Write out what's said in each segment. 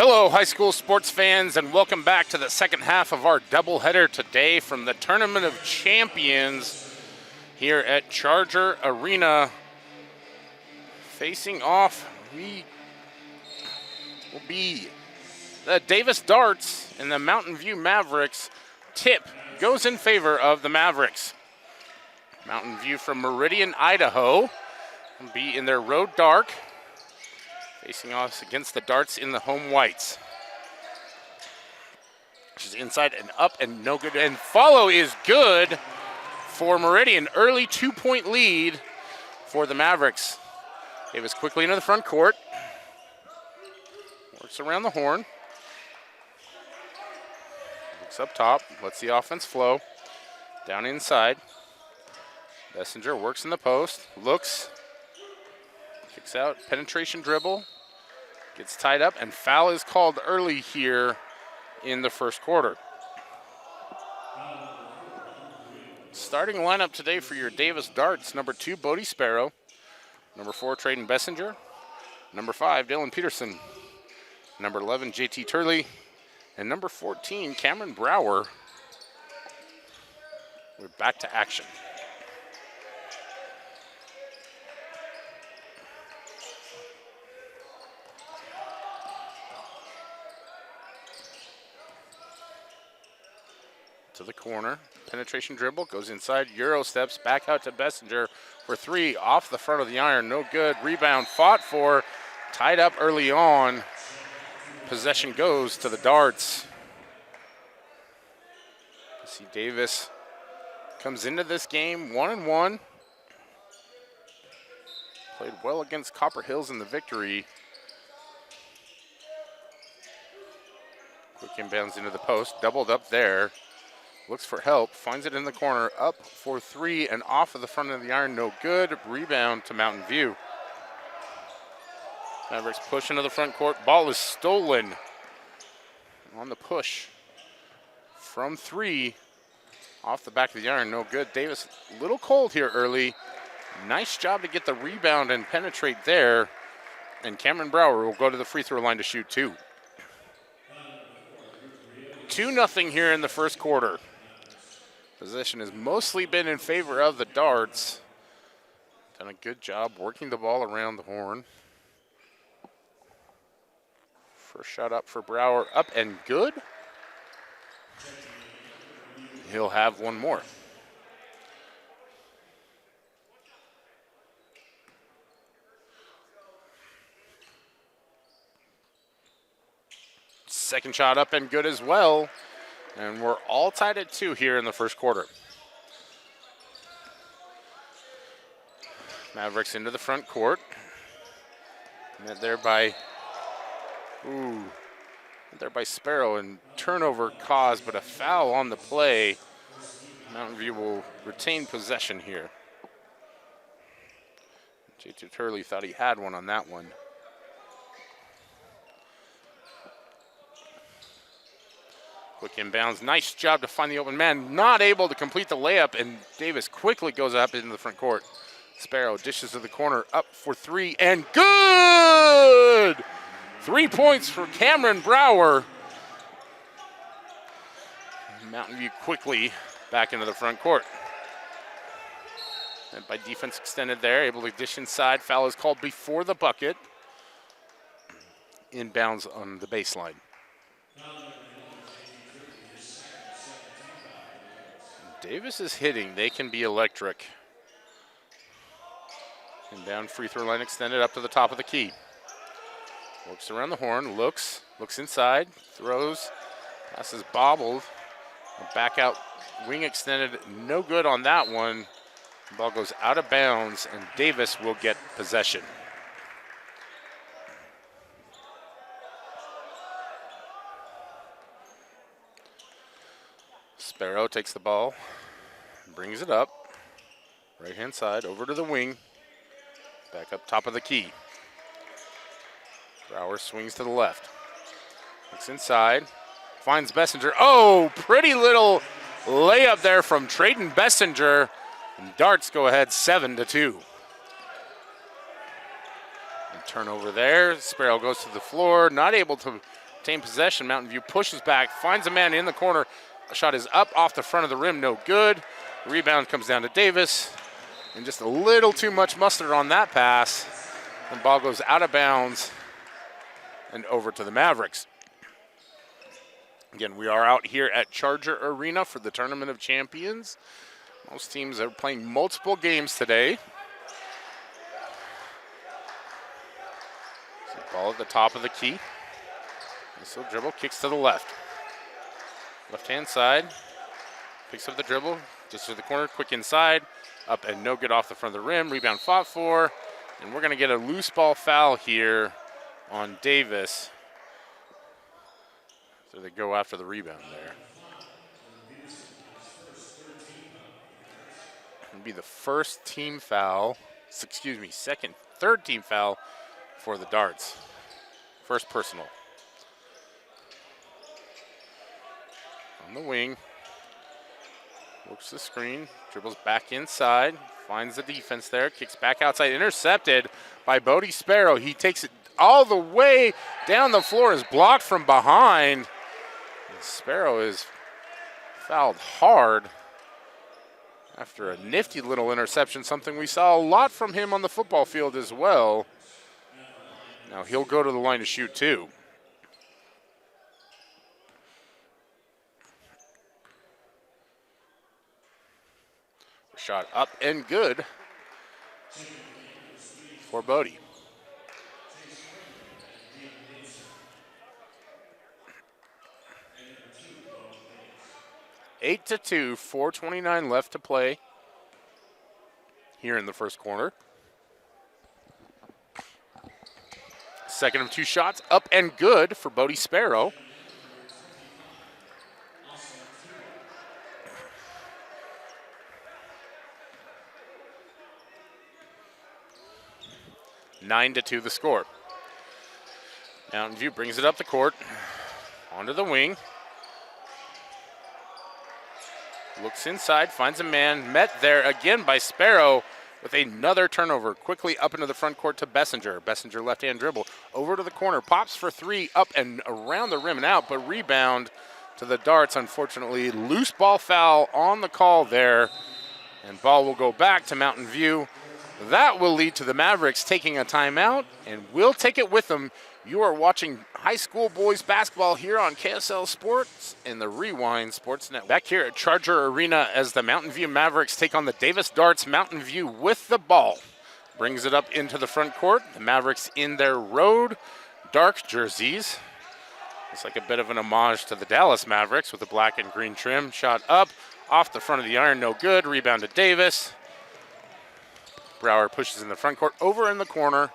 Hello, high school sports fans, and welcome back to the second half of our doubleheader today from the Tournament of Champions here at Charger Arena. Facing off, we will be the Davis Darts and the Mountain View Mavericks. Tip goes in favor of the Mavericks. Mountain View from Meridian, Idaho, will be in their road dark, facing off against the Darts in the home whites. She's inside and up and no good. And follow is good for Meridian. Early 2-point lead for the Mavericks. Davis quickly into the front court. Works around the horn. Looks up top. Lets the offense flow. Down inside. Bessinger works in the post. Looks. Kicks out. Penetration dribble. Gets tied up, and foul is called early here in the first quarter. Starting lineup today for your Davis Darts: number 2, Bodie Sparrow; number 4, Trayden Bessinger; number 5, Dylan Peterson; number 11, JT Turley; and number 14, Cameron Brower. We're back to action. To the corner, penetration dribble, goes inside, Euro steps, back out to Bessinger for 3, off the front of the iron, no good. Rebound fought for, tied up early on. Possession goes to the Darts. You see Davis comes into this game 1-1. Played well against Copper Hills in the victory. Quick inbounds into the post, doubled up there. Looks for help, finds it in the corner, up for 3 and off of the front of the iron, no good. Rebound to Mountain View. Mavericks push into the front court, ball is stolen on the push from 3, off the back of the iron, no good. Davis a little cold here early. Nice job to get the rebound and penetrate there. And Cameron Brower will go to the free throw line to shoot 2. 2-0 here in the first quarter. Possession has mostly been in favor of the Darts. Done a good job working the ball around the horn. First shot up for Brower, up and good. He'll have one more. Second shot up and good as well. And we're all tied at 2 here in the first quarter. Mavericks into the front court. Met there by Sparrow, and turnover caused, but a foul on the play. Mountain View will retain possession here. JT Turley thought he had one on that one. Quick inbounds, nice job to find the open man. Not able to complete the layup, and Davis quickly goes up into the front court. Sparrow dishes to the corner, up for 3, and good! 3 points for Cameron Brower. Mountain View quickly back into the front court. And by defense extended there, able to dish inside. Foul is called before the bucket. Inbounds on the baseline. Davis is hitting. They can be electric. And down free throw line extended up to the top of the key. Works around the horn, looks inside, throws, passes bobbled. Back out, wing extended, no good on that one. The ball goes out of bounds, and Davis will get possession. Sparrow takes the ball, brings it up, right-hand side, over to the wing, back up top of the key. Brower swings to the left, looks inside, finds Bessinger. Oh, pretty little layup there from Trayden Bessinger, and Darts go ahead 7-2. And turnover there, Sparrow goes to the floor, not able to retain possession. Mountain View pushes back, finds a man in the corner. A shot is up off the front of the rim, no good. Rebound comes down to Davis. And just a little too much mustard on that pass. And ball goes out of bounds and over to the Mavericks. Again, we are out here at Charger Arena for the Tournament of Champions. Most teams are playing multiple games today. So ball at the top of the key. So dribble, kicks to the left. Left-hand side, picks up the dribble, just to the corner, quick inside, up and no good off the front of the rim. Rebound fought for, and we're going to get a loose ball foul here on Davis. So they go after the rebound there. It'll be the first team foul, third team foul for the Darts. First personal. On the wing, works the screen, dribbles back inside, finds the defense there, kicks back outside, intercepted by Bodie Sparrow. He takes it all the way down the floor, is blocked from behind. And Sparrow is fouled hard after a nifty little interception, something we saw a lot from him on the football field as well. Now he'll go to the line to shoot too. Shot up and good for Bodie. Eight to 2, 4:29 left to play here in the first quarter. Second of two shots, up and good for Bodie Sparrow. Nine to 2 the score. Mountain View brings it up the court, onto the wing. Looks inside, finds a man, met there again by Sparrow with another turnover. Quickly up into the front court to Bessinger. Bessinger left-hand dribble, over to the corner, pops for three, up and around the rim and out, but rebound to the Darts, unfortunately. Loose ball foul on the call there, and ball will go back to Mountain View. That will lead to the Mavericks taking a timeout, and we'll take it with them. You are watching high school boys basketball here on KSL Sports and the Rewind Sports Network. Back here at Charger Arena as the Mountain View Mavericks take on the Davis Darts. Mountain View with the ball. Brings it up into the front court. The Mavericks in their road dark jerseys. It's like a bit of an homage to the Dallas Mavericks with the black and green trim. Shot up, off the front of the iron, no good. Rebound to Davis. Brower pushes in the front court, over in the corner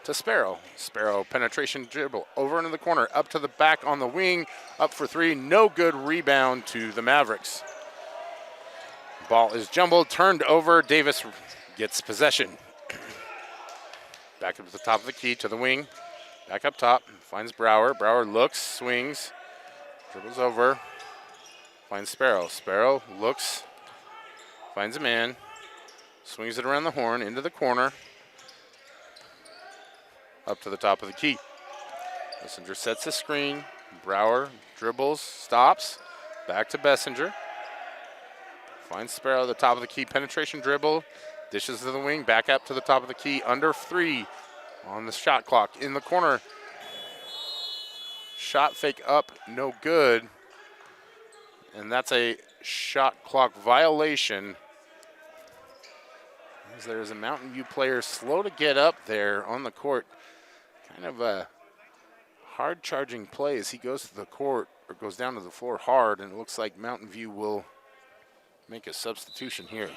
to Sparrow. Sparrow penetration dribble, over into the corner, up to the back on the wing, up for three, no good. Rebound to the Mavericks. Ball is jumbled, turned over. Davis gets possession. Back up to the top of the key to the wing, back up top, finds Brower. Brower looks, swings, dribbles over, finds Sparrow. Sparrow looks, finds a man. Swings it around the horn, into the corner, up to the top of the key. Bessinger sets the screen. Brower dribbles, stops, back to Bessinger. Finds Sparrow at the top of the key, penetration dribble, dishes to the wing, back up to the top of the key, under three on the shot clock. In the corner, shot fake up, no good. And that's a shot clock violation. As there's a Mountain View player slow to get up there on the court. Kind of a hard charging play as he goes to the court, or goes down to the floor hard, and it looks like Mountain View will make a substitution here.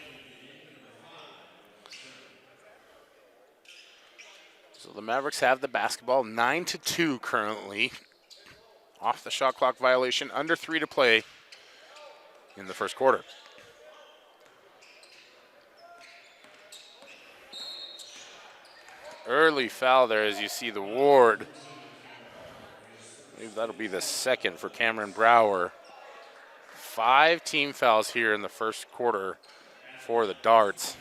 So the Mavericks have the basketball, 9 to 2 currently. Off the shot clock violation, under 3 to play in the first quarter. Early foul there as you see the Ward. I believe that'll be the second for Cameron Brower. 5 team fouls here in the first quarter for the Darts.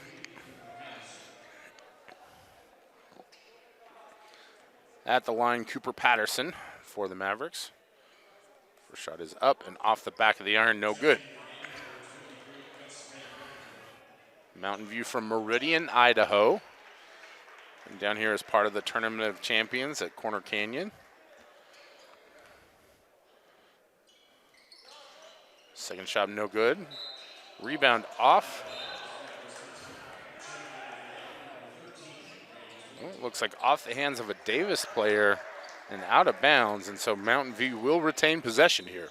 At the line, Cooper Patterson for the Mavericks. First shot is up and off the back of the iron, no good. Mountain View from Meridian, Idaho. And down here as part of the Tournament of Champions at Corner Canyon. Second shot, no good. Rebound off. Well, it looks like off the hands of a Davis player and out of bounds, and so Mountain View will retain possession here.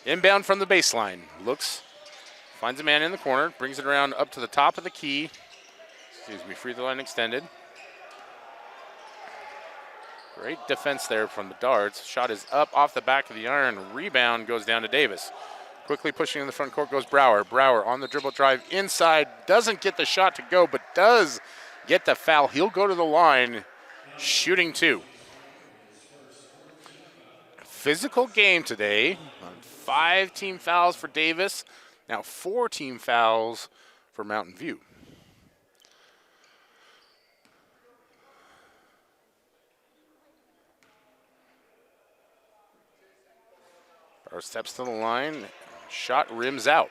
Inbound from the baseline. Looks, finds a man in the corner, brings it around up to the top of the key. Free throw line extended. Great defense there from the Darts. Shot is up off the back of the iron. Rebound goes down to Davis. Quickly pushing in the front court goes Brower. Brower on the dribble drive inside. Doesn't get the shot to go, but does get the foul. He'll go to the line, shooting 2. Physical game today. 5 team fouls for Davis. Now 4 team fouls for Mountain View. Brower steps to the line. Shot rims out.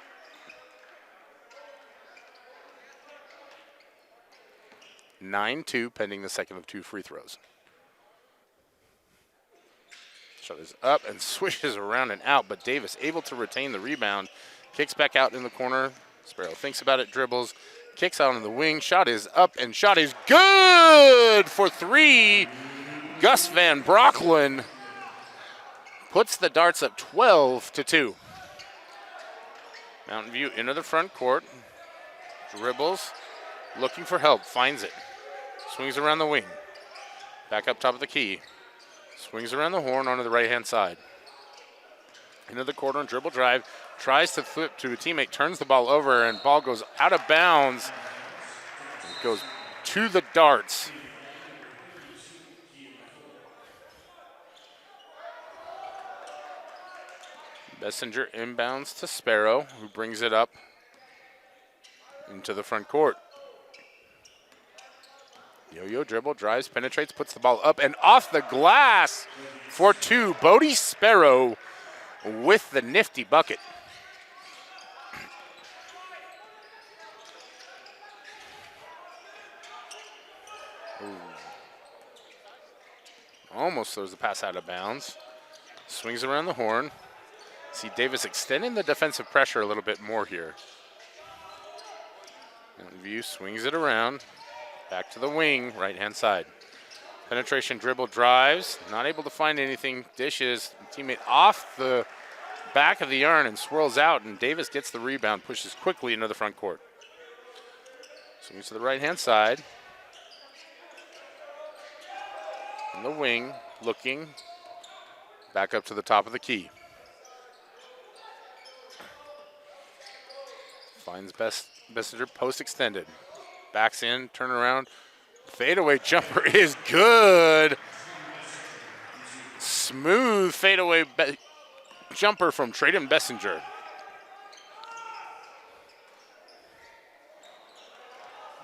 (9-2) pending the second of 2 free throws. Shot is up and swishes around and out, but Davis able to retain the rebound. Kicks back out in the corner. Sparrow thinks about it, dribbles, kicks out on the wing. Shot is up and shot is good for 3. Gus Van Brocklin puts the Darts up 12-2. Mountain View into the front court. Dribbles, looking for help, finds it. Swings around the wing. Back up top of the key. Swings around the horn onto the right-hand side. Into the corner and dribble drive. Tries to flip to a teammate, turns the ball over, and ball goes out of bounds. It goes to the Darts. Bessinger inbounds to Sparrow, who brings it up into the front court. Yo-yo dribble, drives, penetrates, puts the ball up and off the glass for 2. Bodie Sparrow with the nifty bucket. Ooh. Almost throws the pass out of bounds. Swings around the horn. See Davis extending the defensive pressure a little bit more here. Mountain View swings it around. Back to the wing, right-hand side. Penetration dribble drives. Not able to find anything. Dishes. Teammate off the back of the iron and swirls out, and Davis gets the rebound, pushes quickly into the front court. Swings to the right-hand side. In the wing, looking. Back up to the top of the key. Finds Bessinger post extended. Backs in, turn around. Fadeaway jumper is good. Smooth fadeaway jumper from Traden Bessinger.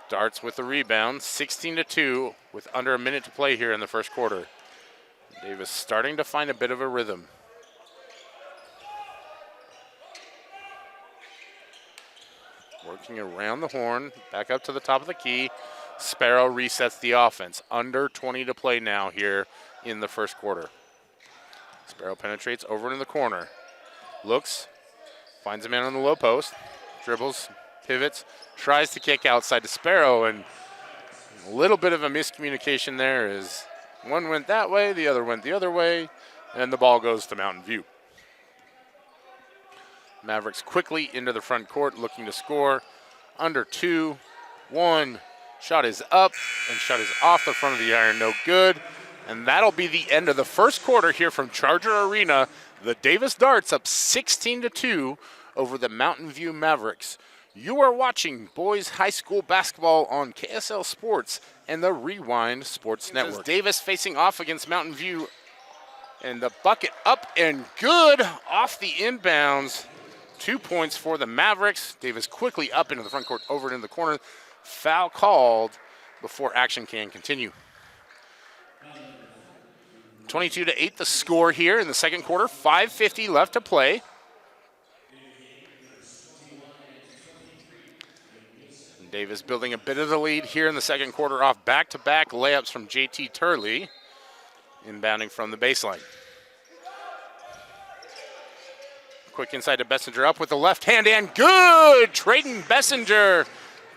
Darts with the rebound, 16-2 with under a minute to play here in the first quarter. Davis starting to find a bit of a rhythm. Working around the horn, back up to the top of the key. Sparrow resets the offense. Under 20 to play now here in the first quarter. Sparrow penetrates over into the corner. Looks, finds a man on the low post. Dribbles, pivots, tries to kick outside to Sparrow, and a little bit of a miscommunication there as one went that way, the other went the other way, and the ball goes to Mountain View. Mavericks quickly into the front court looking to score. Under 2, 1, shot is up and shot is off the front of the iron, no good. And that'll be the end of the first quarter here from Charger Arena. The Davis Darts up 16-2 over the Mountain View Mavericks. You are watching boys high school basketball on KSL Sports and the Rewind Sports Network. Davis facing off against Mountain View, and the bucket up and good off the inbounds. 2 points for the Mavericks. Davis quickly up into the front court, over into the corner. Foul called before action can continue. 22-8 the score here in the second quarter. 5:50 left to play. And Davis building a bit of the lead here in the second quarter off back-to-back layups from JT Turley, inbounding from the baseline. Quick inside to Bessinger, up with the left hand and good! Trayton Bessinger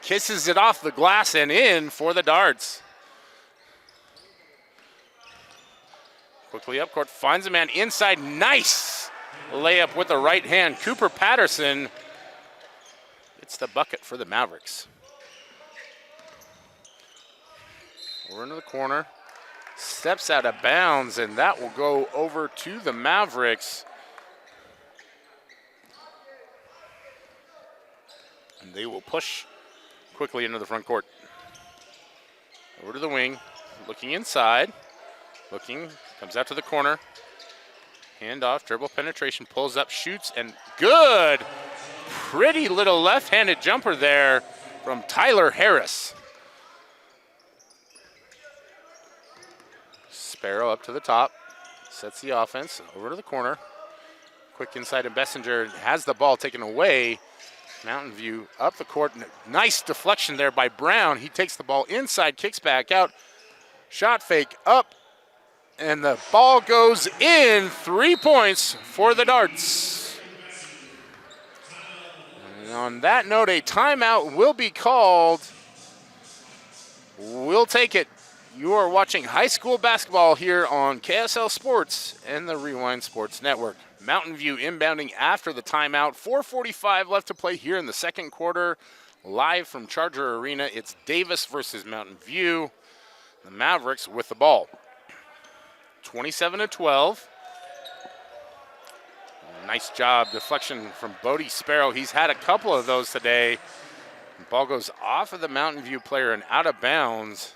kisses it off the glass and in for the Darts. Quickly up court, finds a man inside, nice layup with the right hand. Cooper Patterson, it's the bucket for the Mavericks. Over into the corner, steps out of bounds, and that will go over to the Mavericks. And they will push quickly into the front court. Over to the wing, looking inside, comes out to the corner. Hand off, dribble penetration, pulls up, shoots, and good! Pretty little left-handed jumper there from Tyler Harris. Sparrow up to the top, sets the offense, over to the corner. Quick inside, and Bessinger has the ball taken away. Mountain View up the court. Nice deflection there by Brown. He takes the ball inside, kicks back out. Shot fake up, and the ball goes in. 3 points for the Darts. And on that note, a timeout will be called. We'll take it. You are watching high school basketball here on KSL Sports and the Rewind Sports Network. Mountain View inbounding after the timeout. 4:45 left to play here in the second quarter. Live from Charger Arena, it's Davis versus Mountain View. The Mavericks with the ball. 27-12. Nice job, deflection from Bodie Sparrow. He's had a couple of those today. The ball goes off of the Mountain View player and out of bounds.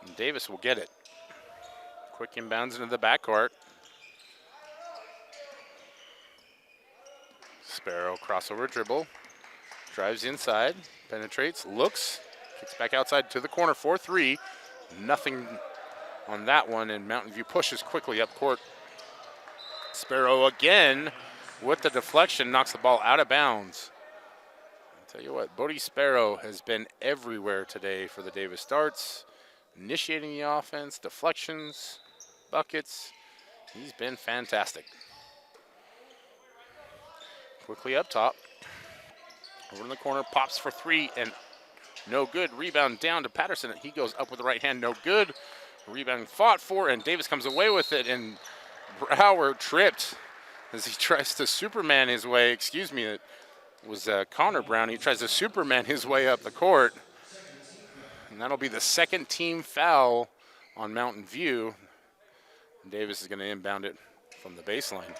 And Davis will get it. Quick inbounds into the backcourt. Sparrow crossover dribble, drives inside, penetrates, looks, kicks back outside to the corner, 4-3. Nothing on that one, and Mountain View pushes quickly up court. Sparrow again with the deflection, knocks the ball out of bounds. I'll tell you what, Bodie Sparrow has been everywhere today for the Davis Darts, initiating the offense, deflections, buckets. He's been fantastic. Quickly up top, over in the corner, pops for three, and no good. Rebound down to Patterson. He goes up with the right hand, no good. Rebound fought for, and Davis comes away with it, and Brower tripped as he tries to Superman his way. Excuse me, it was Connor Brown. He tries to Superman his way up the court, and that'll be the second team foul on Mountain View. And Davis is going to inbound it from the baseline.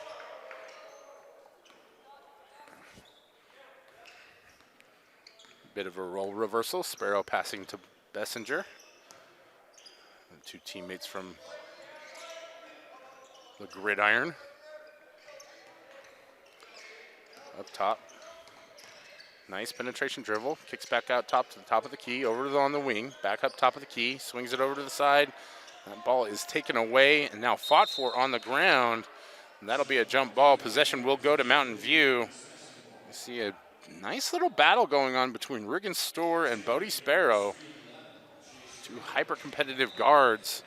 Bit of a role reversal. Sparrow passing to Bessinger. The two teammates from the Gridiron. Up top. Nice penetration dribble. Kicks back out top to the top of the key. Over on the wing. Back up top of the key. Swings it over to the side. That ball is taken away and now fought for on the ground. And that'll be a jump ball. Possession will go to Mountain View. You see a nice little battle going on between Riggins Store and Bodie Sparrow. Two hyper-competitive guards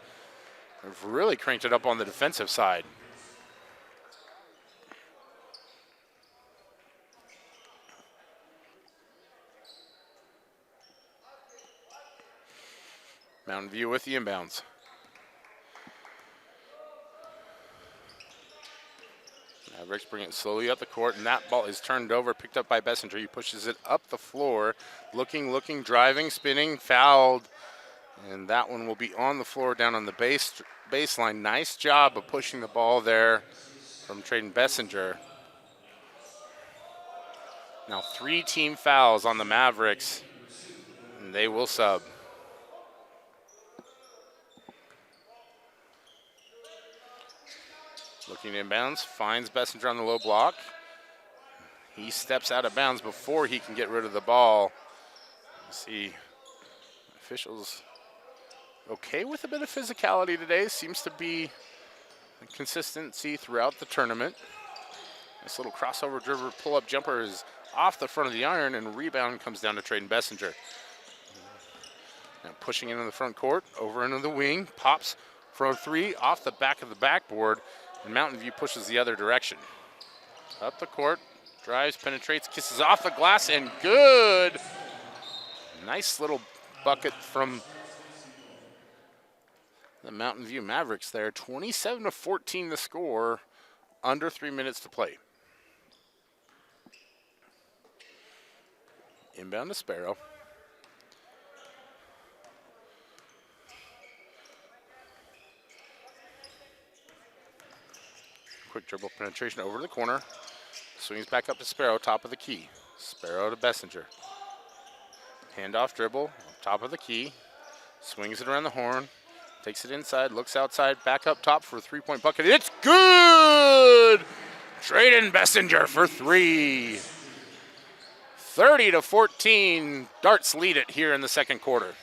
have really cranked it up on the defensive side. Mountain View with the inbounds. Mavericks bring it slowly up the court, and that ball is turned over, picked up by Bessinger. He pushes it up the floor, looking, driving, spinning, fouled, and that one will be on the floor down on the baseline. Nice job of pushing the ball there from Trayton Bessinger. Now 3 team fouls on the Mavericks, and they will sub. Looking inbounds, finds Bessinger on the low block. He steps out of bounds before he can get rid of the ball. See, officials okay with a bit of physicality today. Seems to be consistency throughout the tournament. This little crossover dribble pull-up jumper is off the front of the iron, and rebound comes down to Trayden Bessinger. Now pushing into the front court, over into the wing, pops for 3 off the back of the backboard, and Mountain View pushes the other direction. Up the court, drives, penetrates, kisses off the glass, and good. Nice little bucket from the Mountain View Mavericks there. 27-14 the score, under 3 minutes to play. Inbound to Sparrow. Quick dribble penetration over to the corner. Swings back up to Sparrow, top of the key. Sparrow to Bessinger. Handoff dribble, top of the key. Swings it around the horn. Takes it inside, looks outside, back up top for a 3-point bucket. It's good! Trayden Bessinger for 3. 30-14, Darts lead it here in the second quarter.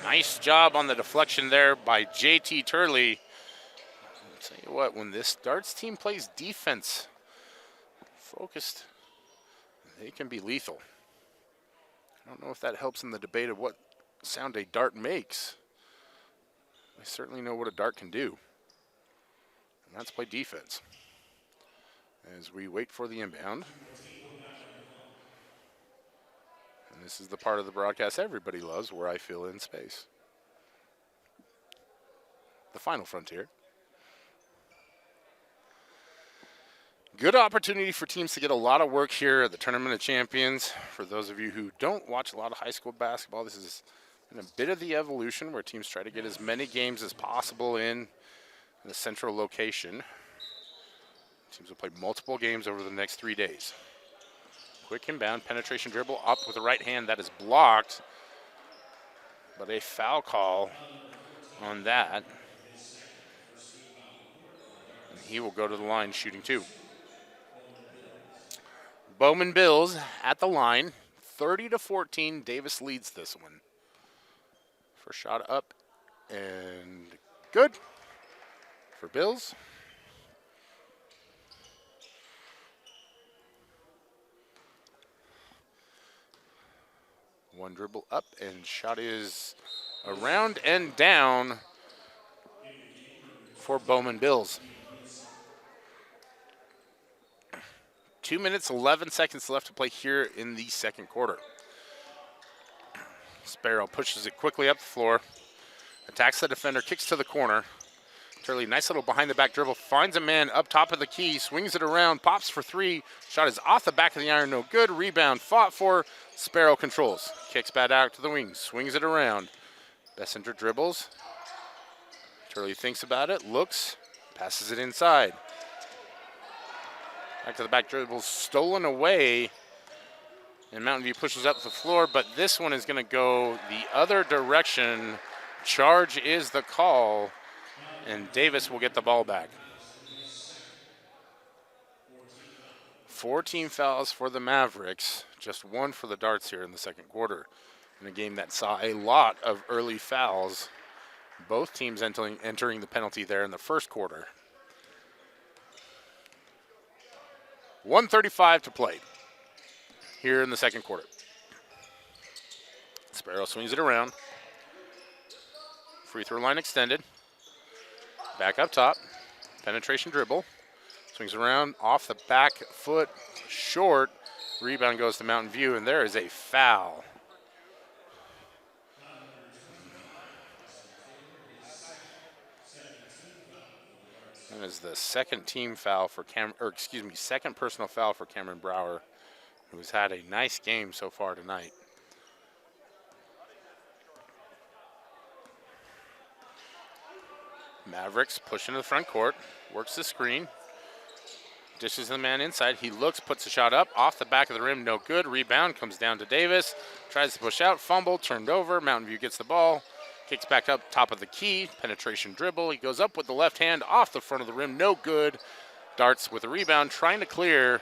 Nice job on the deflection there by JT Turley. I'll tell you what, when this Darts team plays defense focused, they can be lethal. I don't know if that helps in the debate of what sound a dart makes. I certainly know what a dart can do, and that's play defense. As we wait for the inbound. And this is the part of the broadcast everybody loves, where I fill in space. The final frontier. Good opportunity for teams to get a lot of work here at the Tournament of Champions. For those of you who don't watch a lot of high school basketball, this is in a bit of the evolution where teams try to get as many games as possible in the central location. Teams will play multiple games over the next 3 days. Quick inbound, penetration dribble, up with the right hand. That is blocked, but a foul call on that. And he will go to the line shooting 2. Bowman Bills at the line, 30-14. Davis leads this one. First shot up and good for Bills. One dribble up, and shot is around and down for Bowman Bills. 2 minutes, 11 seconds left to play here in the second quarter. Sparrow pushes it quickly up the floor, attacks the defender, kicks to the corner. Turley, nice little behind the back dribble, finds a man up top of the key, swings it around, pops for 3. Shot is off the back of the iron, no good. Rebound fought for. Sparrow controls, kicks back out to the wing, swings it around. Bessinger dribbles. Turley thinks about it, looks, passes it inside. Back to the back dribble, stolen away. And Mountain View pushes up the floor, but this one is going to go the other direction. Charge is the call, and Davis will get the ball back. 14 fouls for the Mavericks, just 1 for the Darts here in the second quarter. In a game that saw a lot of early fouls, both teams entering the penalty there in the first quarter. 1:35 to play here in the second quarter. Sparrow swings it around. Free throw line extended. Back up top. Penetration dribble. Swings around off the back foot, short. Rebound goes to Mountain View, and there is a foul. That is the second team foul for second personal foul for Cameron Brower, who's had a nice game so far tonight. Mavericks push into the front court, works the screen, dishes the man inside. He looks, puts a shot up, off the back of the rim, no good. Rebound comes down to Davis, tries to push out, fumble, turned over. Mountain View gets the ball, kicks back up top of the key, penetration dribble. He goes up with the left hand, off the front of the rim, no good. Darts with a rebound, trying to clear,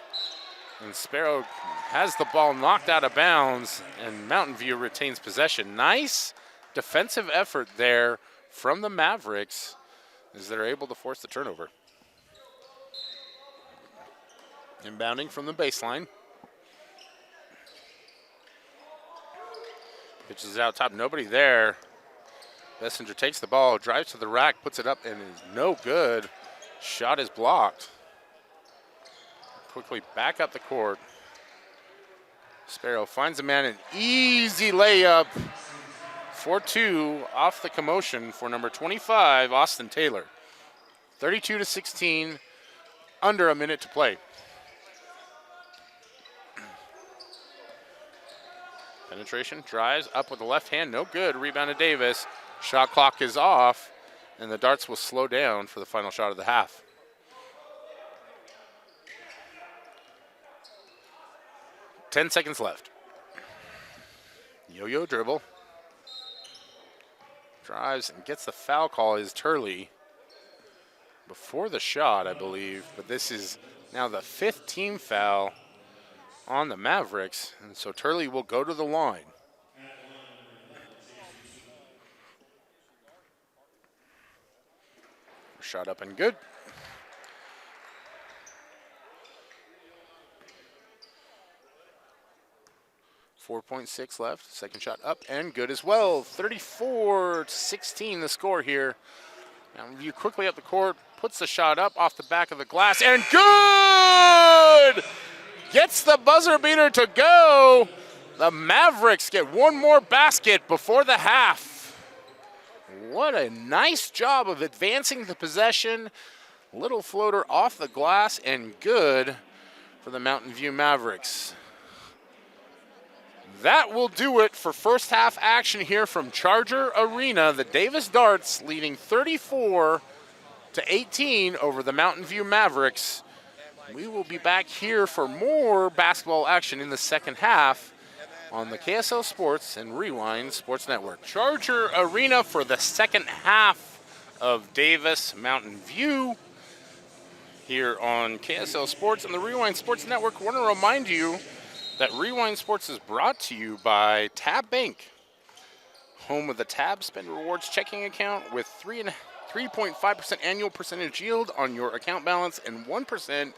and Sparrow has the ball knocked out of bounds, and Mountain View retains possession. Nice defensive effort there from the Mavericks as they're able to force the turnover. Inbounding from the baseline. Pitches out top, nobody there. Bessinger takes the ball, drives to the rack, puts it up, and is no good. Shot is blocked. Quickly back up the court. Sparrow finds a man, an easy layup for 2 off the commotion for number 25, Austin Taylor. 32-16, under a minute to play. Penetration, drives up with the left hand, no good. Rebound to Davis. Shot clock is off, and the Darts will slow down for the final shot of the half. Ten seconds left. Yo-yo dribble. Drives and gets the foul call is Turley. Before the shot, I believe, but this is now the 5th team foul on the Mavericks, and so Turley will go to the line. Shot up and good. .6 left. Second shot up and good as well. 34-16 the score here. Mountain View quickly up the court, puts the shot up off the back of the glass and good! Gets the buzzer beater to go. The Mavericks get one more basket before the half. What a nice job of advancing the possession. Little floater off the glass and good for the Mountain View Mavericks. That will do it for first half action here from Charger Arena. The Davis Darts leading 34-18 over the Mountain View Mavericks. We will be back here for more basketball action in the second half on the KSL Sports and Rewind Sports Network. Charger Arena for the second half of Davis Mountain View here on KSL Sports and the Rewind Sports Network. I want to remind you that Rewind Sports is brought to you by Tab Bank, home of the Tab Spend Rewards checking account with 3.5% annual percentage yield on your account balance and 1%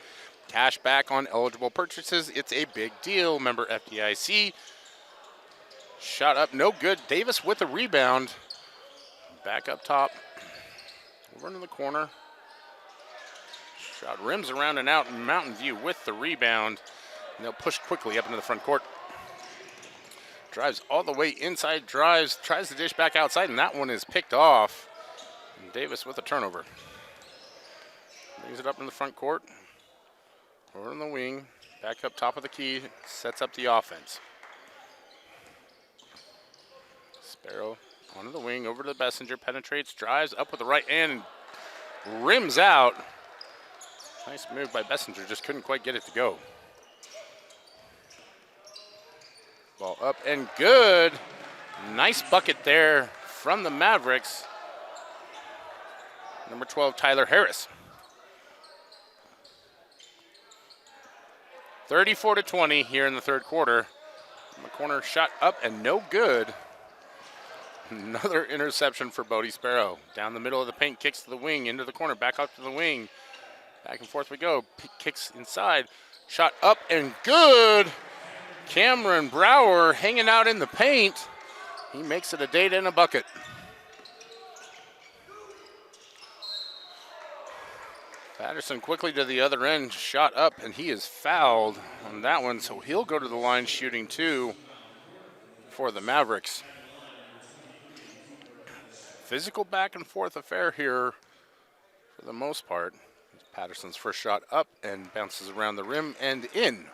cash back on eligible purchases. It's a big deal. Member FDIC. Shot up, no good. Davis with a rebound. Back up top. Over into the corner. Shot rims around and out. Mountain View with the rebound. And they'll push quickly up into the front court. Drives all the way inside, drives, tries to dish back outside, and that one is picked off. And Davis with a turnover. Brings it up in the front court. Over in the wing. Back up top of the key. Sets up the offense. Sparrow onto the wing, over to the Bessinger. Penetrates, drives up with the right hand, and rims out. Nice move by Bessinger, just couldn't quite get it to go. Ball up and good. Nice bucket there from the Mavericks. Number 12, Tyler Harris. 34-20 here in the third quarter. From the corner, shot up and no good. Another interception for Bodie Sparrow. Down the middle of the paint, kicks to the wing, into the corner, back up to the wing. Back and forth we go. Kicks inside. Shot up and good. Cameron Brower hanging out in the paint. He makes it a date and a bucket. Patterson quickly to the other end, shot up, and he is fouled on that one, so he'll go to the line shooting 2 for the Mavericks. Physical back and forth affair here for the most part. Patterson's first shot up and bounces around the rim and in.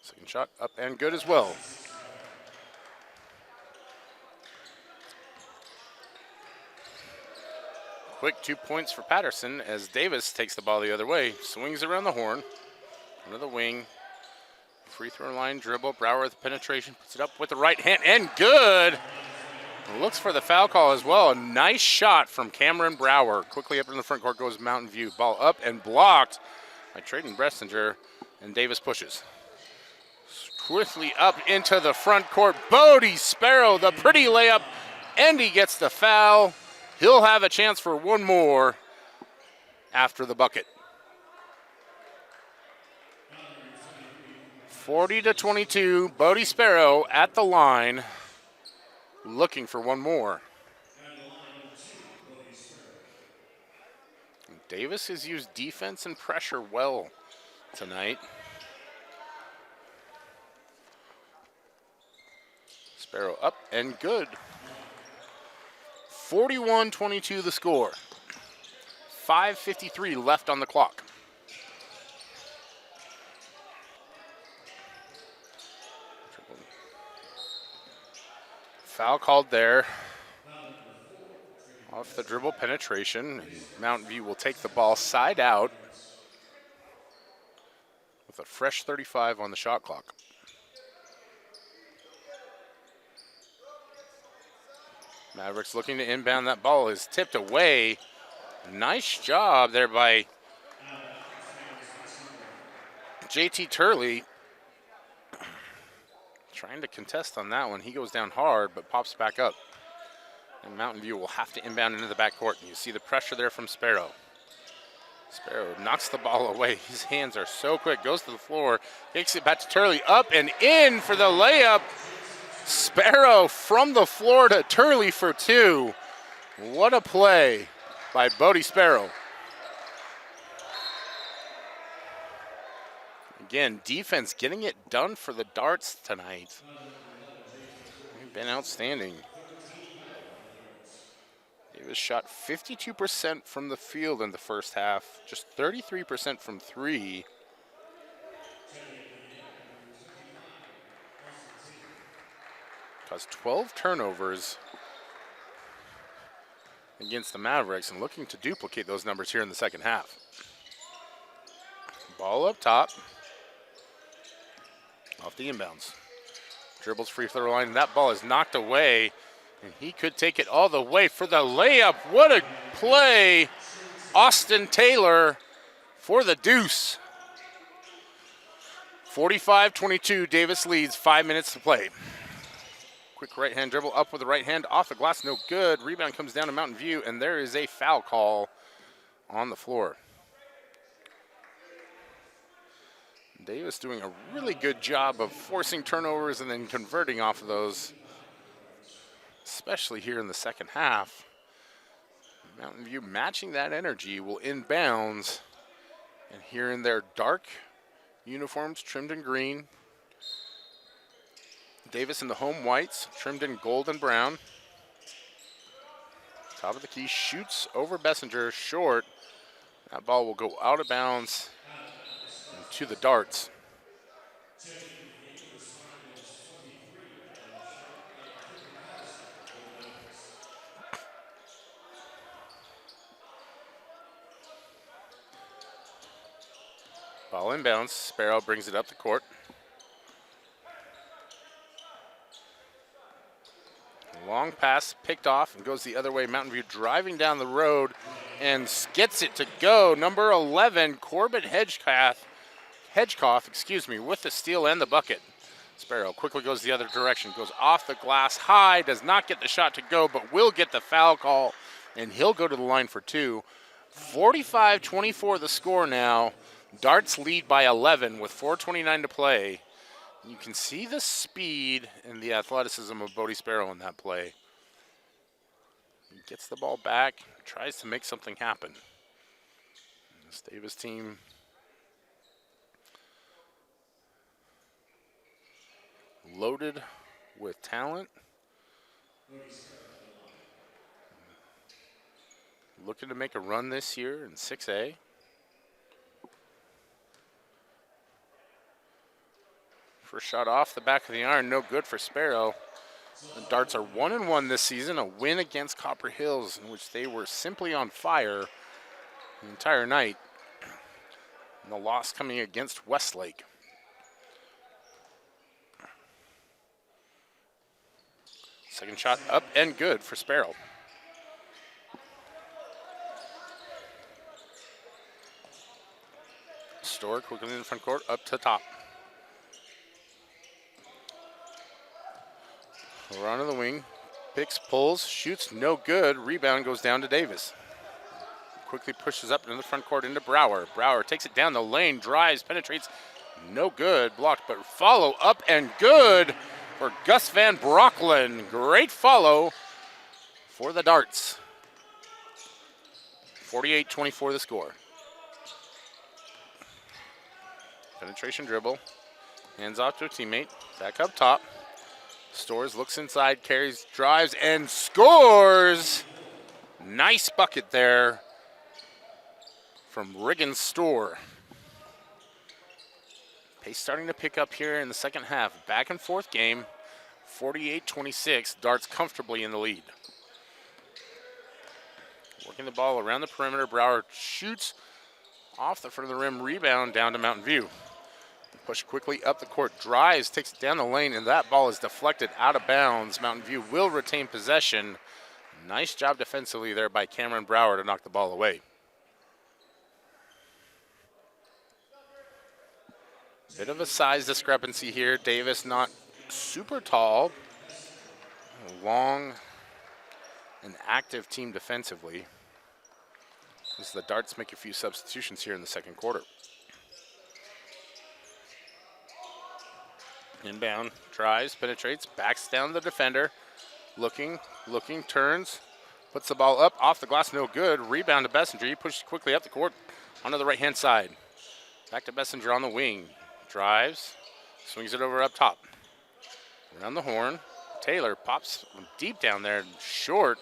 Second shot up and good as well. Quick 2 points for Patterson as Davis takes the ball the other way. Swings around the horn, under the wing. Free throw line dribble. Brower with penetration, puts it up with the right hand and good. Looks for the foul call as well. A nice shot from Cameron Brower. Quickly up in the front court goes Mountain View. Ball up and blocked by Trayden Bessinger. And Davis pushes. Swiftly up into the front court. Bodie Sparrow, the pretty layup, and he gets the foul. He'll have a chance for one more after the bucket. 40-22, Bodie Sparrow at the line, looking for one more. Davis has used defense and pressure well tonight. Sparrow up and good. 41-22 the score. 5:53 left on the clock. Foul called there. Off the dribble penetration. Mountain View will take the ball side out with a fresh 35 on the shot clock. Mavericks looking to inbound. That ball is tipped away. Nice job there by JT Turley. Trying to contest on that one. He goes down hard, but pops back up. And Mountain View will have to inbound into the backcourt. You see the pressure there from Sparrow. Sparrow knocks the ball away. His hands are so quick. Goes to the floor. Takes it back to Turley. Up and in for the layup. Sparrow from the floor to Turley for two. What a play by Bodie Sparrow. Again, defense getting it done for the Darts tonight. They've been outstanding. Davis shot 52% from the field in the first half, just 33% from three. Caused 12 turnovers against the Mavericks and looking to duplicate those numbers here in the second half. Ball up top. Off the inbounds. Dribbles free throw line. That ball is knocked away, and he could take it all the way for the layup. What a play. Austin Taylor for the deuce. 45-22, Davis leads, 5 minutes to play. Quick right-hand dribble up with the right hand, off the glass, no good. Rebound comes down to Mountain View, and there is a foul call on the floor. Davis doing a really good job of forcing turnovers and then converting off of those, especially here in the second half. Mountain View matching that energy will inbounds, and here in their dark uniforms trimmed in green. Davis in the home whites, trimmed in gold and brown. Top of the key, shoots over Bessinger, short. That ball will go out of bounds and to the Darts. Ball inbounds, Sparrow brings it up the court. Long pass picked off and goes the other way. Mountain View driving down the road and gets it to go. Number 11, Corbett Hedgecoff, with the steal and the bucket. Sparrow quickly goes the other direction, goes off the glass high, does not get the shot to go, but will get the foul call, and he'll go to the line for two. 45-24 the score now. Darts lead by 11 with 4:29 to play. You can see the speed and the athleticism of Bodie Sparrow in that play. He gets the ball back, tries to make something happen. This Davis team loaded with talent. Looking to make a run this year in 6A. First shot off the back of the iron, no good for Sparrow. The Darts are 1-1 this season, a win against Copper Hills, in which they were simply on fire the entire night. And the loss coming against Westlake. Second shot up and good for Sparrow. Store quickly in the front court, up to top. Over onto the wing. Picks, pulls, shoots, no good. Rebound goes down to Davis. Quickly pushes up into the front court into Brower. Brower takes it down the lane, drives, penetrates, no good. Blocked, but follow up and good for Gus Van Brocklen. Great follow for the Darts. 48-24 the score. Penetration dribble. Hands off to a teammate. Back up top. Stores, looks inside, carries, drives, and scores! Nice bucket there from Riggins Store. Pace starting to pick up here in the second half. Back and forth game. 48-26. Darts comfortably in the lead. Working the ball around the perimeter. Brower shoots off the front of the rim. Rebound down to Mountain View. Push quickly up the court, drives, takes it down the lane, and that ball is deflected out of bounds. Mountain View will retain possession. Nice job defensively there by Cameron Brower to knock the ball away. Bit of a size discrepancy here. Davis not super tall. Long and active team defensively. As the Darts make a few substitutions here in the second quarter. Inbound, drives, penetrates, backs down the defender. Looking, turns, puts the ball up, off the glass, no good. Rebound to Bessinger. He pushes quickly up the court onto the right-hand side. Back to Bessinger on the wing. Drives, swings it over up top. Around the horn. Taylor pops deep down there, short.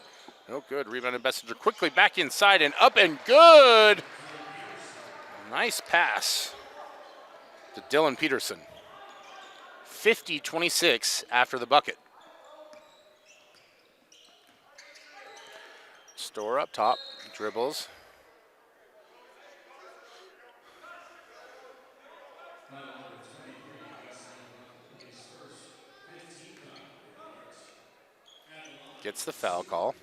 No good. Rebound to Bessinger. Quickly back inside and up and good. Nice pass to Dylan Peterson. 50-26 after the bucket. Store up top, dribbles. Gets the foul call.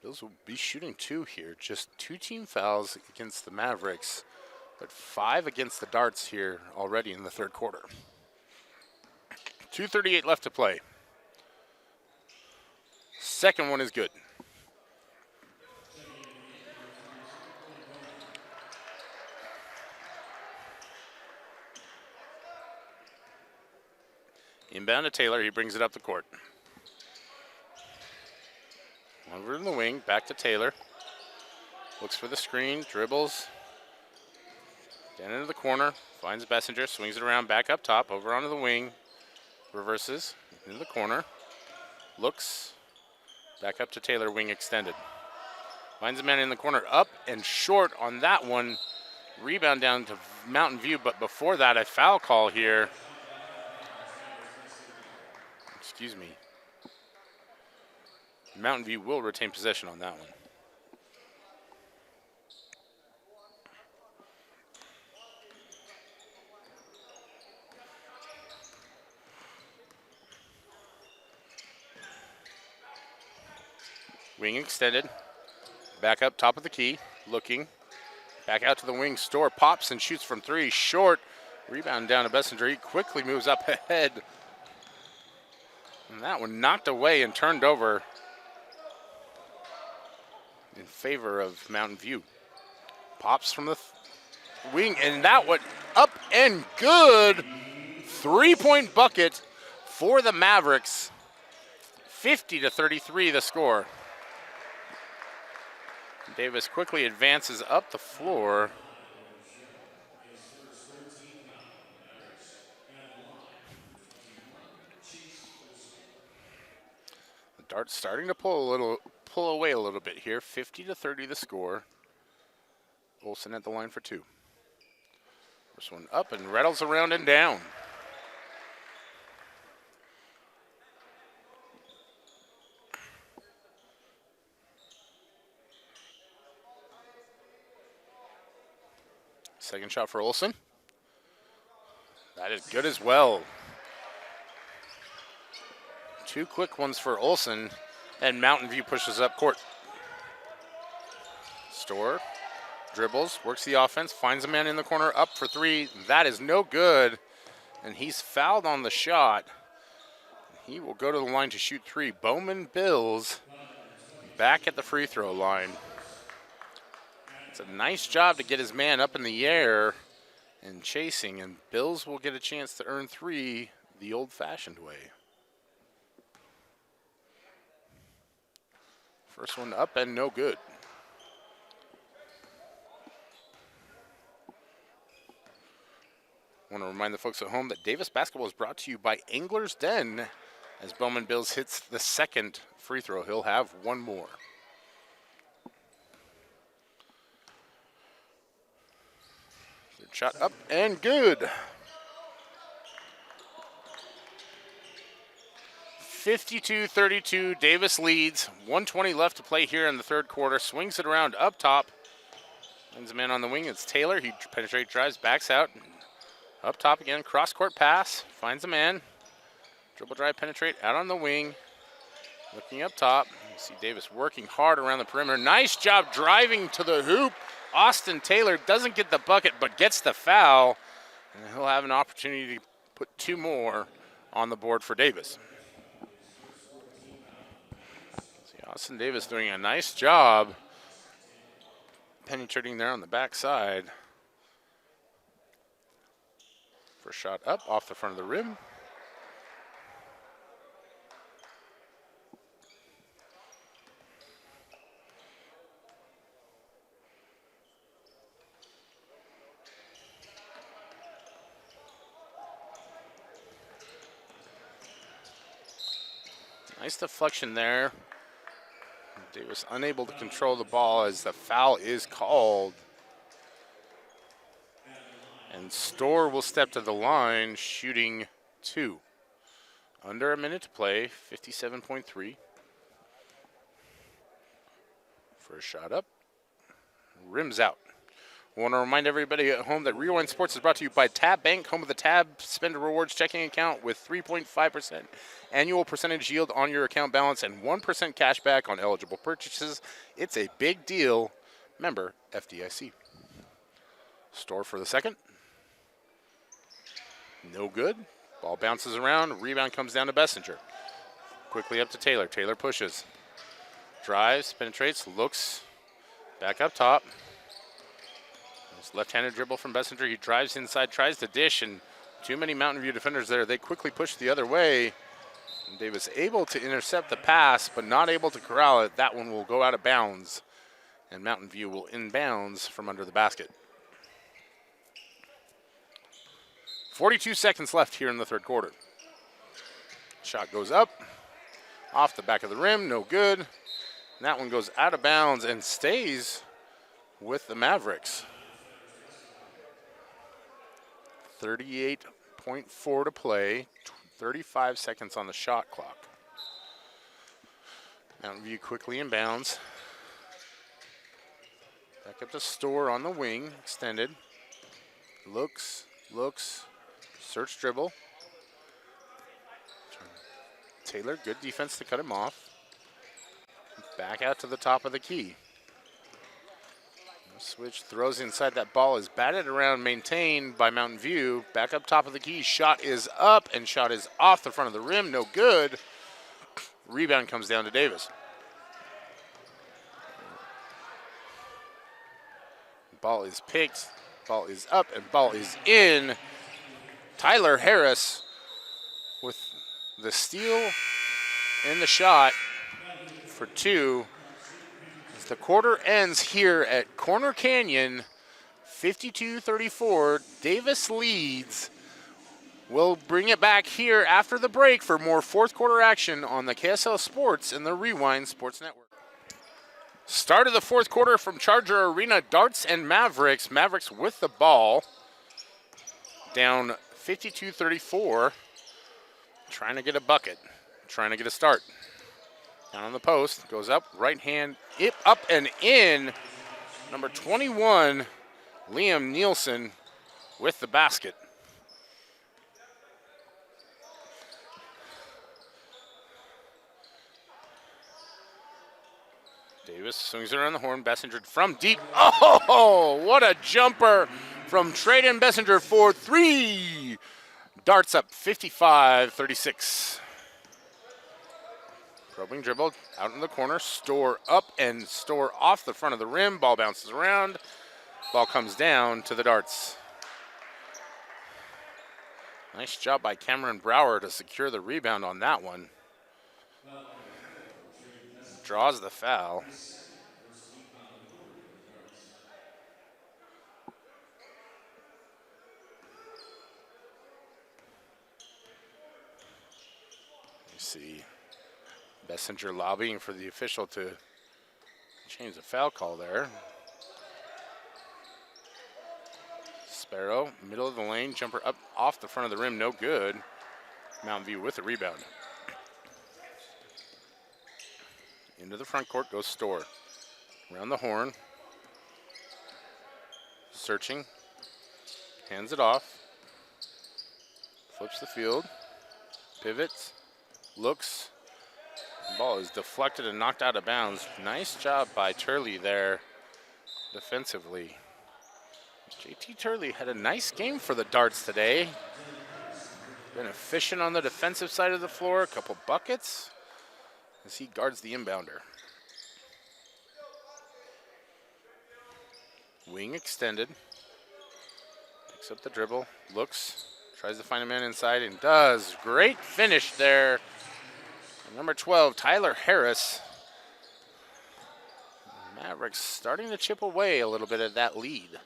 Bills will be shooting 2 here. Just 2 team fouls against the Mavericks, but 5 against the Darts here already in the third quarter. 2:38 left to play. Second one is good. Inbound to Taylor, he brings it up the court. Over in the wing, back to Taylor. Looks for the screen, dribbles. Down into the corner, finds Bessinger, swings it around, back up top, over onto the wing. Reverses, into the corner. Looks, back up to Taylor, wing extended. Finds a man in the corner, up and short on that one. Rebound down to Mountain View, but before that, a foul call here. Excuse me. Mountain View will retain possession on that one. Wing extended. Back up top of the key. Looking. Back out to the wing. Store pops and shoots from 3. Short. Rebound down to Bessinger. He quickly moves up ahead. And that one knocked away and turned over in favor of Mountain View. Pops from the wing, and that one up and good. 3-point bucket for the Mavericks. 50-33 the score. Davis quickly advances up the floor. The Darts starting to pull away a little bit here. 50-30 the score. Olsen at the line for 2. First one up and rattles around and down. Second shot for Olsen. That is good as well. 2 quick ones for Olsen, and Mountain View pushes up court. Store dribbles, works the offense, finds a man in the corner, up for three. That is no good, and he's fouled on the shot. He will go to the line to shoot three. Bowman Bills back at the free throw line. It's a nice job to get his man up in the air and chasing, and Bills will get a chance to earn three the old-fashioned way. First one up and no good. I want to remind the folks at home that Davis basketball is brought to you by Angler's Den. As Bowman Bills hits the second free throw, he'll have one more. Third shot up and good. 52-32, Davis leads. 1:20 left to play here in the third quarter. Swings it around up top. Finds a man on the wing. It's Taylor. He penetrates, drives, backs out. Up top again, cross-court pass. Finds a man. Dribble drive, penetrate, out on the wing. Looking up top. You see Davis working hard around the perimeter. Nice job driving to the hoop. Austin Taylor doesn't get the bucket, but gets the foul. And he'll have an opportunity to put two more on the board for Davis. See Austin Davis doing a nice job penetrating there on the backside. First shot up off the front of the rim. Nice deflection there. Davis unable to control the ball as the foul is called. And Storr will step to the line, shooting two. Under a minute to play, 57.3. First shot up, rims out. I want to remind everybody at home that Rewind Sports is brought to you by Tab Bank, home of the Tab Spend Rewards checking account with 3.5% annual percentage yield on your account balance and 1% cash back on eligible purchases. It's a big deal. Member FDIC. Storr for the second. No good. Ball bounces around. Rebound comes down to Bessinger. Quickly up to Taylor. Taylor pushes. Drives, penetrates, looks. Back up top. Left-handed dribble from Bessinger. He drives inside, tries to dish, and too many Mountain View defenders there. They quickly push the other way. And Davis able to intercept the pass, but not able to corral it. That one will go out of bounds, and Mountain View will inbounds from under the basket. 42 seconds left here in the third quarter. Shot goes up, off the back of the rim, no good. And that one goes out of bounds and stays with the Mavericks. 38.4 to play, 35 seconds on the shot clock. Mountain View quickly inbounds. Back up to Storr on the wing, extended. Looks, search dribble. Taylor, good defense to cut him off. Back out to the top of the key. Switch, throws inside, that ball is batted around, maintained by Mountain View. Back up top of the key, shot is up, and shot is off the front of the rim, no good. Rebound comes down to Davis. Ball is picked, ball is up, and ball is in. Tyler Harris with the steal and the shot for two. The quarter ends here at Corner Canyon, 52-34. Davis leads. We'll bring it back here after the break for more fourth quarter action on the KSL Sports and the Rewind Sports Network. Start of the fourth quarter from Charger Arena, Darts and Mavericks. Mavericks with the ball. Down 52-34. Trying to get a bucket. Trying to get a start. Down on the post, goes up, right hand, up and in. Number 21, Liam Nielsen with the basket. Davis swings around the horn. Bessinger from deep. Oh, what a jumper from Traden Bessinger for 3. Darts up 55-36. Probing dribble out in the corner. Store up and Store off the front of the rim. Ball bounces around. Ball comes down to the Darts. Nice job by Cameron Brower to secure the rebound on that one. Draws the foul. You see Bessinger lobbying for the official to change the foul call there. Sparrow, middle of the lane, jumper up off the front of the rim, no good. Mountain View with the rebound. Into the front court goes Store. Around the horn. Searching. Hands it off. Flips the field. Pivots. Looks. The ball is deflected and knocked out of bounds. Nice job by Turley there defensively. JT Turley had a nice game for the Darts today. Been efficient on the defensive side of the floor. A couple buckets as he guards the inbounder. Wing extended. Picks up the dribble. Looks. Tries to find a man inside and does. Great finish there. Number 12, Tyler Harris. Mavericks starting to chip away a little bit of that lead.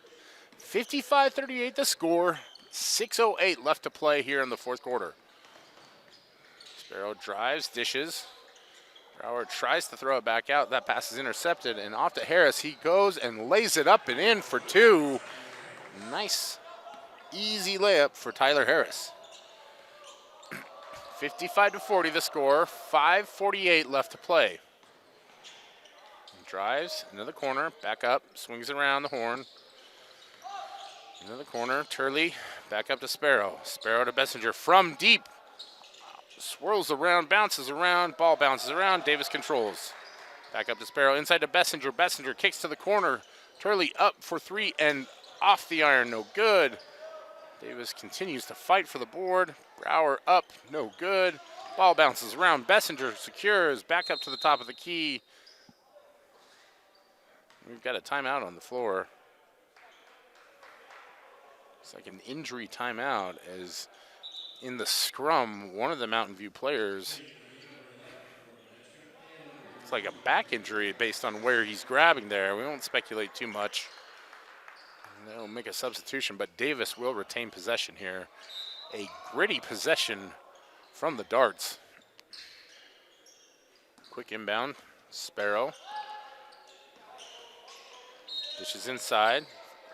55-38 the score. 6:08 left to play here in the fourth quarter. Sparrow drives, dishes. Brower tries to throw it back out. That pass is intercepted, and off to Harris. He goes and lays it up and in for 2. Nice, easy layup for Tyler Harris. 55-40 the score. 5:48 left to play. Drives into the corner, back up, swings around the horn. Into the corner, Turley, back up to Sparrow. Sparrow to Bessinger from deep. Swirls around, bounces around, ball bounces around, Davis controls. Back up to Sparrow, inside to Bessinger. Bessinger kicks to the corner. Turley up for 3 and off the iron, no good. Davis continues to fight for the board. Brower up, no good. Ball bounces around, Bessinger secures, back up to the top of the key. We've got a timeout on the floor. It's like an injury timeout as in the scrum, one of the Mountain View players, it's like a back injury based on where he's grabbing there. We won't speculate too much. They'll make a substitution, but Davis will retain possession here. A gritty possession from the Darts. Quick inbound, Sparrow. Dishes inside.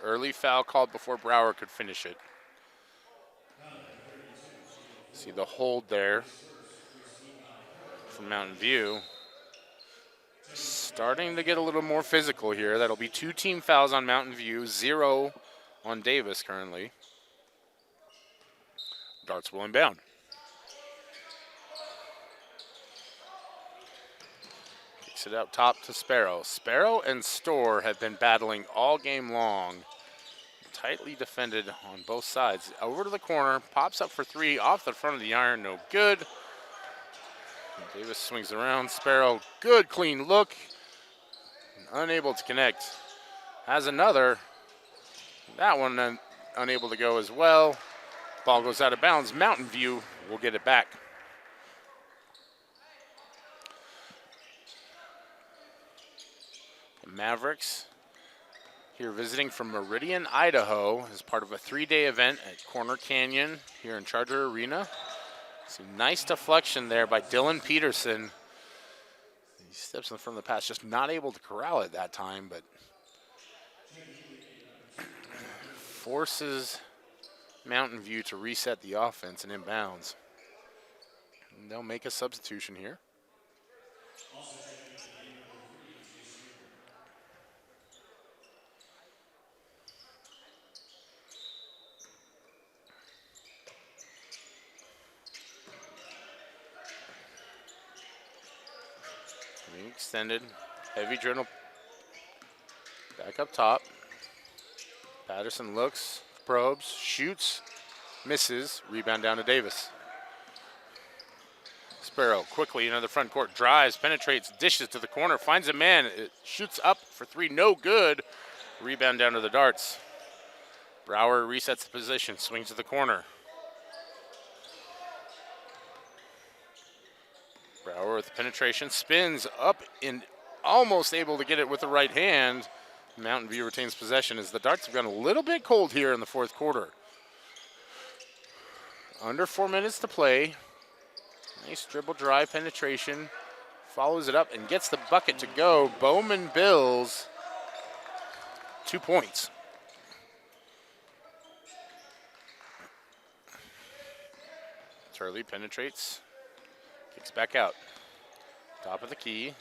Early foul called before Brower could finish it. See the hold there from Mountain View. Starting to get a little more physical here. That'll be 2 team fouls on Mountain View, 0 on Davis currently. Darts will inbound. Kicks it out top to Sparrow. Sparrow and Store have been battling all game long. Tightly defended on both sides. Over to the corner, pops up for 3, off the front of the iron, no good. Davis swings around. Sparrow, good clean look. Unable to connect. Has another. That one unable to go as well. Ball goes out of bounds. Mountain View will get it back. The Mavericks here visiting from Meridian, Idaho as part of a 3-day event at Corner Canyon here in Charger Arena. Some nice deflection there by Dylan Peterson. He steps in front of the pass, just not able to corral it that time, but forces Mountain View to reset the offense and inbounds. And they'll make a substitution here. Extended, Heavy dribble. Back up top. Patterson looks, probes, shoots, misses. Rebound down to Davis. Sparrow quickly into the front court. Drives, penetrates, dishes to the corner. Finds a man. It shoots up for three. No good. Rebound down to the Darts. Brower resets the position. Swings to the corner. Brower with penetration, spins up and almost able to get it with the right hand. Mountain View retains possession as the Darts have gone a little bit cold here in the fourth quarter. Under 4 minutes to play. Nice dribble drive penetration. Follows it up and gets the bucket to go. Bowman Bills, 2 points. Turley penetrates. Kicks back out. Top of the key.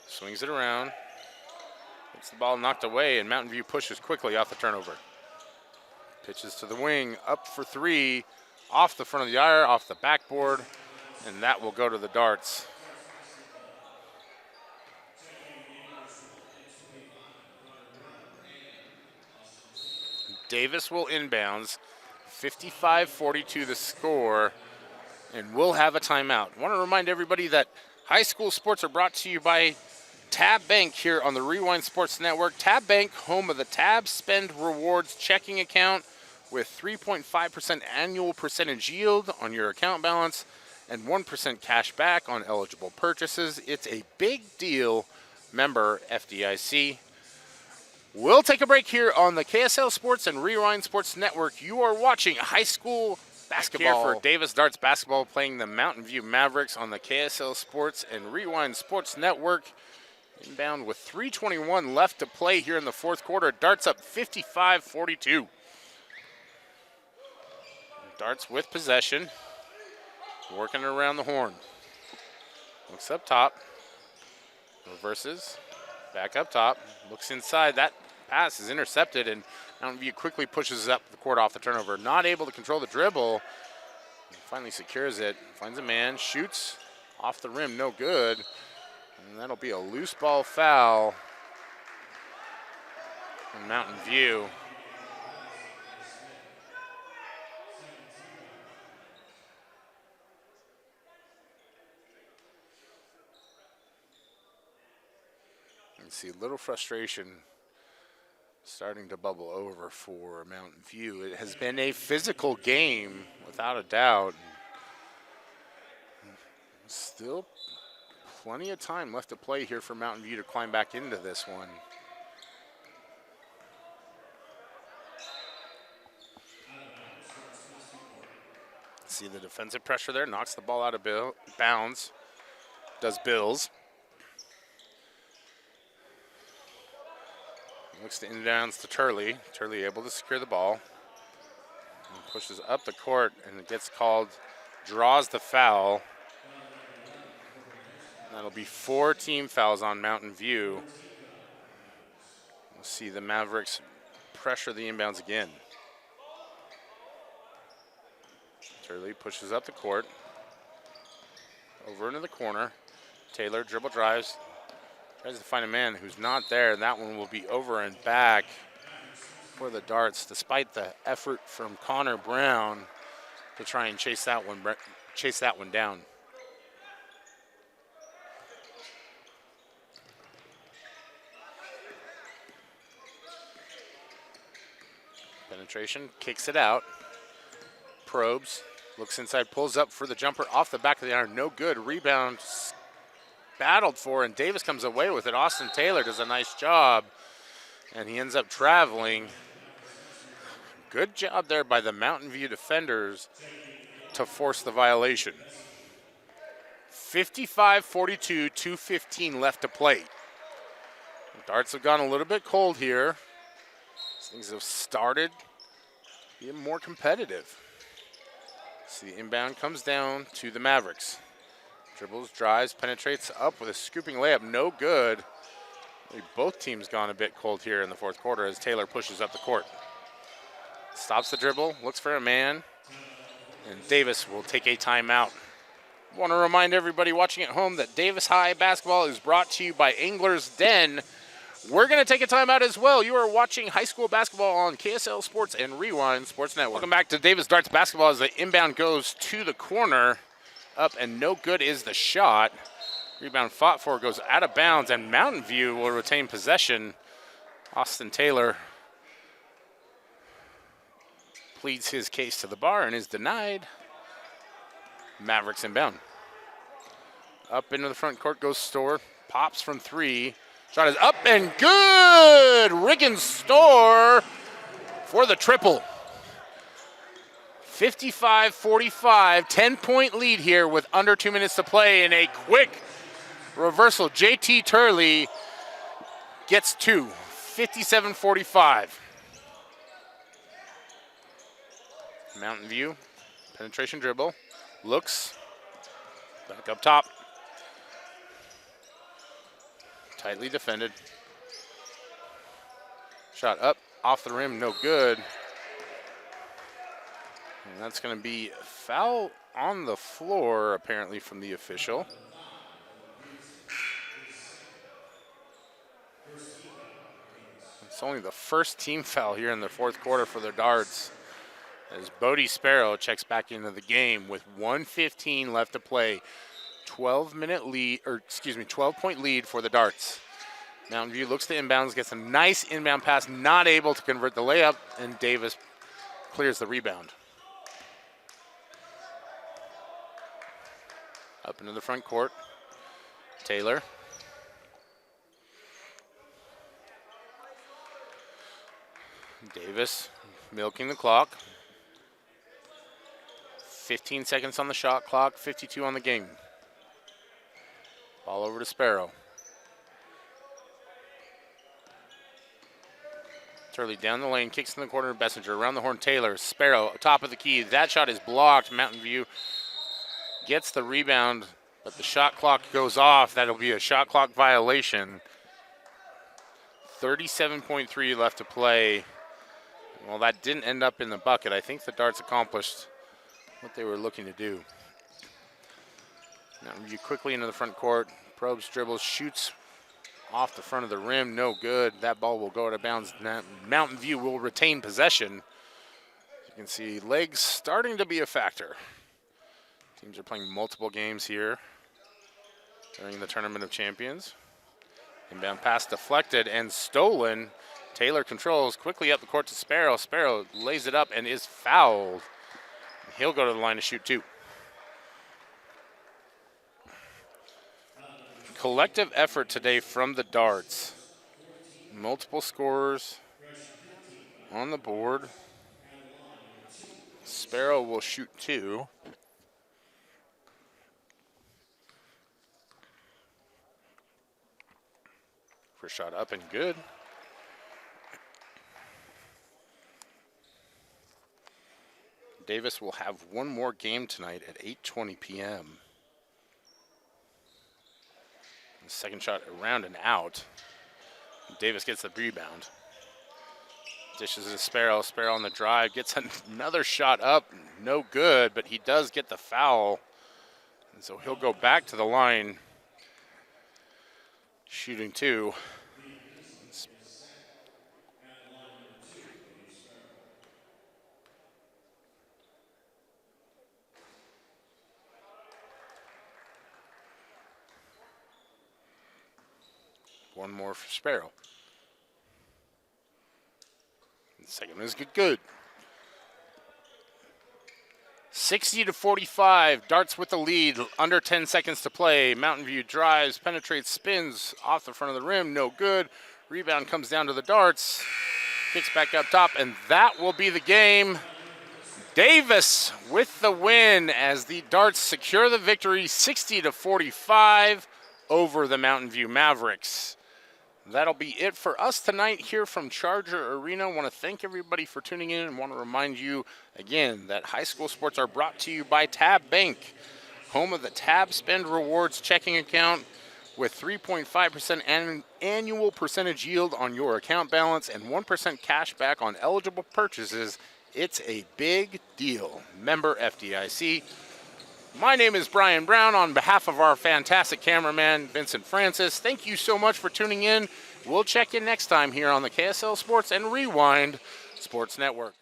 Swings it around. Gets the ball knocked away, and Mountain View pushes quickly off the turnover. Pitches to the wing. Up for three. Off the front of the iron, off the backboard, and that will go to the Darts. Davis will inbounds. 55-42 the score. And we'll have a timeout. I want to remind everybody that high school sports are brought to you by Tab Bank here on the Rewind Sports Network. Tab Bank, home of the Tab Spend Rewards checking account with 3.5% annual percentage yield on your account balance and 1% cash back on eligible purchases. It's a big deal. Member FDIC. We'll take a break here on the KSL Sports and Rewind Sports Network. You are watching high school basketball. Here for Davis Darts basketball playing the Mountain View Mavericks on the KSL Sports and Rewind Sports Network. Inbound with 3:21 left to play here in the fourth quarter. Darts up 55-42. Darts with possession. Working around the horn. Looks up top. Reverses. Back up top. Looks inside. That pass is intercepted, and Mountain View quickly pushes up the court off the turnover. Not able to control the dribble. Finally secures it. Finds a man. Shoots off the rim. No good. And that'll be a loose ball foul on Mountain View. You can see a little frustration starting to bubble over for Mountain View. It has been a physical game, without a doubt. Still plenty of time left to play here for Mountain View to climb back into this one. See the defensive pressure there, knocks the ball out of bounds. Does Bills. Looks to inbounds to Turley. Turley able to secure the ball. And pushes up the court, and it gets called, draws the foul. That'll be 4 team fouls on Mountain View. We'll see the Mavericks pressure the inbounds again. Turley pushes up the court. Over into the corner. Taylor dribble drives. Tries to find a man who's not there. That one will be over and back for the Darts, despite the effort from Connor Brown to try and chase that one down. Penetration, kicks it out. Probes, looks inside, pulls up for the jumper off the back of the iron. No good. Rebound battled for, and Davis comes away with it. Austin Taylor does a nice job, and he ends up traveling. Good job there by the Mountain View defenders to force the violation. 55-42, 2:15 left to play. The Darts have gone a little bit cold here. Things have started being more competitive. See, the inbound comes down to the Mavericks. Dribbles, drives, penetrates up with a scooping layup, no good. Both teams gone a bit cold here in the fourth quarter as Taylor pushes up the court. Stops the dribble, looks for a man, and Davis will take a timeout. Want to remind everybody watching at home that Davis High basketball is brought to you by Angler's Den. We're going to take a timeout as well. You are watching high school basketball on KSL Sports and Rewind Sports Network. Welcome back to Davis Darts basketball as the inbound goes to the corner. Up and no good is the shot. Rebound fought for, goes out of bounds, and Mountain View will retain possession. Austin Taylor pleads his case to the bar and is denied. Mavericks inbound. Up into the front court goes Storr. Pops from three. Shot is up and good! Riggins Storr for the triple. 55-45, 10-point lead here with under 2 minutes to play, and a quick reversal. JT Turley gets two. 57-45. Mountain View, penetration dribble. Looks, back up top. Tightly defended. Shot up, off the rim, no good. And that's going to be a foul on the floor, apparently, from the official. It's only the first team foul here in the fourth quarter for the Darts, as Bodie Sparrow checks back into the game with 1:15 left to play. 12-point lead for the Darts. Mountain View looks to inbounds, gets a nice inbound pass, not able to convert the layup, and Davis clears the rebound. Up into the front court. Taylor. Davis milking the clock. 15 seconds on the shot clock, 52 on the game. Ball over to Sparrow. Turley down the lane, kicks in the corner, Bessinger around the horn, Taylor. Sparrow, top of the key. That shot is blocked. Mountain View gets the rebound, but the shot clock goes off. That'll be a shot clock violation. 37.3 left to play. Well, that didn't end up in the bucket. I think the Darts accomplished what they were looking to do. Mountain View quickly into the front court. Probes, dribbles, shoots off the front of the rim. No good. That ball will go out of bounds. Mountain View will retain possession. You can see legs starting to be a factor. Teams are playing multiple games here during the Tournament of Champions. Inbound pass deflected and stolen. Taylor controls quickly up the court to Sparrow. Sparrow lays it up and is fouled. He'll go to the line to shoot two. Collective effort today from the Darts. Multiple scorers on the board. Sparrow will shoot two. First shot up and good. Davis will have one more game tonight at 8:20 p.m. The second shot around and out. Davis gets the rebound. Dishes to Sparrow. Sparrow on the drive. Gets another shot up. No good, but he does get the foul. And so he'll go back to the line. Shooting two. One more for Sparrow. The second one is good. 60-45. Darts with the lead. Under 10 seconds to play. Mountain View drives, penetrates, spins off the front of the rim. No good. Rebound comes down to the Darts. Kicks back up top, and that will be the game. Davis with the win as the Darts secure the victory, 60-45 over the Mountain View Mavericks. That'll be it for us tonight here from Charger Arena. I want to thank everybody for tuning in and want to remind you again that high school sports are brought to you by Tab Bank, home of the Tab Spend Rewards checking account with 3.5% annual percentage yield on your account balance and 1% cash back on eligible purchases. It's a big deal. Member FDIC. My name is Brian Brown. On behalf of our fantastic cameraman, Vincent Francis, thank you so much for tuning in. We'll check in next time here on the KSL Sports and Rewind Sports Network.